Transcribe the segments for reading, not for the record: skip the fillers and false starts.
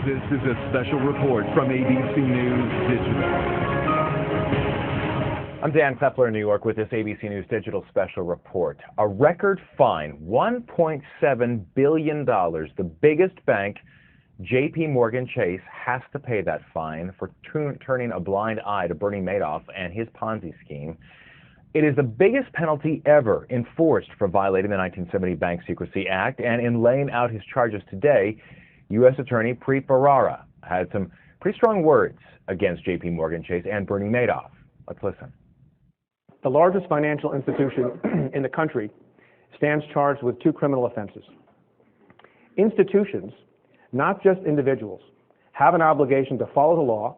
This is a special report from ABC News Digital. I'm Dan Klepler in New York with this ABC News Digital special report. A record fine, $1.7 billion. The biggest bank, JPMorgan Chase, has to pay that fine for turning a blind eye to Bernie Madoff and his Ponzi scheme. It is the biggest penalty ever enforced for violating the 1970 Bank Secrecy Act, and in laying out his charges today, U.S. Attorney Preet Bharara had some pretty strong words against JPMorgan Chase and Bernie Madoff. Let's listen. The largest financial institution in the country stands charged with two criminal offenses. Institutions, not just individuals, have an obligation to follow the law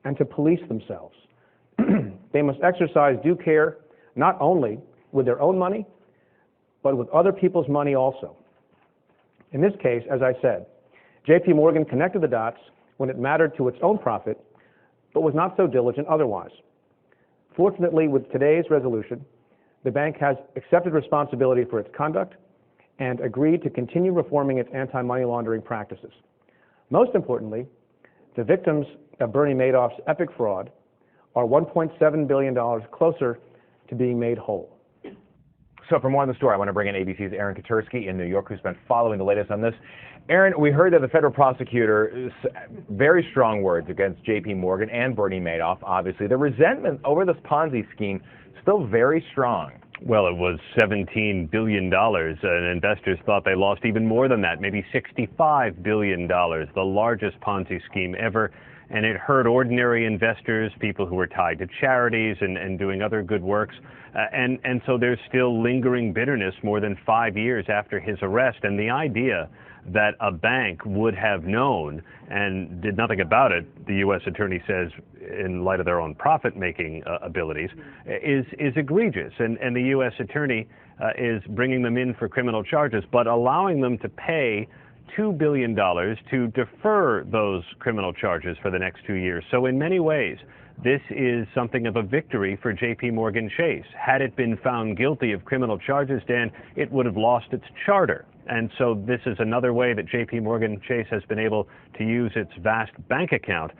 and to police themselves. They must exercise due care not only with their own money, but with other people's money also. In this case, as I said, JPMorgan connected the dots when it mattered to its own profit, but was not so diligent otherwise. Fortunately, with today's resolution, the bank has accepted responsibility for its conduct and agreed to continue reforming its anti-money laundering practices. Most importantly, the victims of Bernie Madoff's epic fraud are $1.7 billion closer to being made whole. So for more on the story, I want to bring in ABC's Aaron Katersky in New York, who's been following the latest on this. Aaron, we heard that the federal prosecutor, very strong words against JPMorgan and Bernie Madoff, obviously. The resentment over this Ponzi scheme still very strong. Well, it was $17 billion, and investors thought they lost even more than that, maybe $65 billion, the largest Ponzi scheme ever. And it hurt ordinary investors, people who were tied to charities and doing other good works. And so there's still lingering bitterness more than 5 years after his arrest. And the idea that a bank would have known and did nothing about it, the U.S. attorney says, in light of their own profit-making abilities, is egregious. And the U.S. attorney is bringing them in for criminal charges, but allowing them to pay $2 billion to defer those criminal charges for the next 2 years. So in many ways, this is something of a victory for JPMorgan Chase. Had it been found guilty of criminal charges, Dan, it would have lost its charter. And so this is another way that JPMorgan Chase has been able to use its vast bank account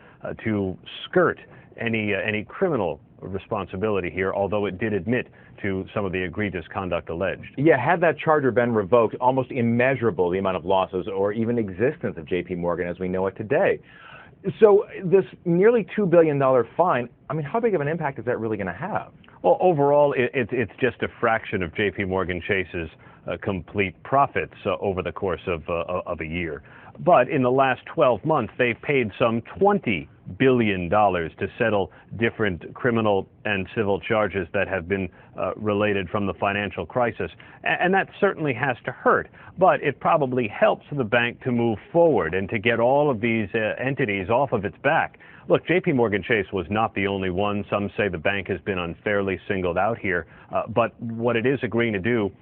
to skirt any criminal responsibility here, although it did admit to some of the egregious conduct alleged. Yeah, had that charter been revoked, almost immeasurable the amount of losses or even existence of JPMorgan as we know it today. So this nearly $2 billion fine, I mean, how big of an impact is that really going to have? Well, overall, it's just a fraction of JPMorgan Chase's complete profits over the course of a year. But in the last 12 months, they've paid some $20 billion to settle different criminal and civil charges that have been related from the financial crisis. And that certainly has to hurt. But it probably helps the bank to move forward and to get all of these entities off of its back. Look, JPMorgan Chase was not the only one. Some say the bank has been unfairly singled out here. But what it is agreeing to do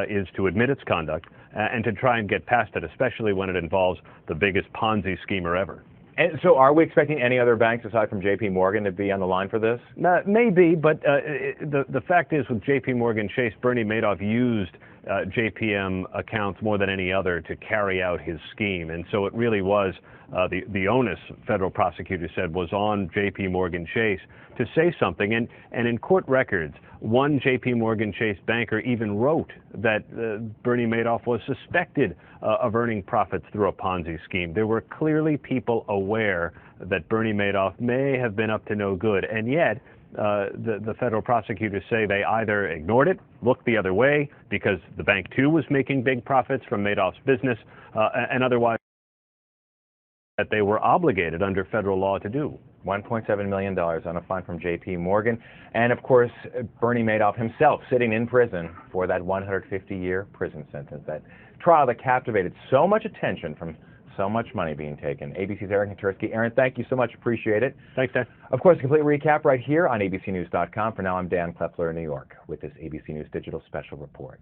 is to admit its conduct and to try and get past it, especially when it involves the biggest Ponzi schemer ever. And so are we expecting any other banks aside from JPMorgan to be on the line for this? Maybe, but the fact is with JPMorgan Chase, Bernie Madoff used JPM accounts more than any other to carry out his scheme. And so it really was the onus, federal prosecutor said, was on JPMorgan Chase to say something. And in court records, one JPMorgan Chase banker even wrote that Bernie Madoff was suspected of earning profits through a Ponzi scheme. There were clearly people aware that Bernie Madoff may have been up to no good, and yet the federal prosecutors say they either ignored it, looked the other way, because the bank too was making big profits from Madoff's business, and otherwise that they were obligated under federal law to do. $1.7 million on a fine from JPMorgan, and of course Bernie Madoff himself sitting in prison for that 150-year prison sentence, that trial that captivated so much attention from so much money being taken. ABC's Aaron Katersky. Aaron, thank you so much. Appreciate it. Thanks, Dan. Of course, a complete recap right here on abcnews.com. For now, I'm Dan Klepler in New York with this ABC News Digital Special Report.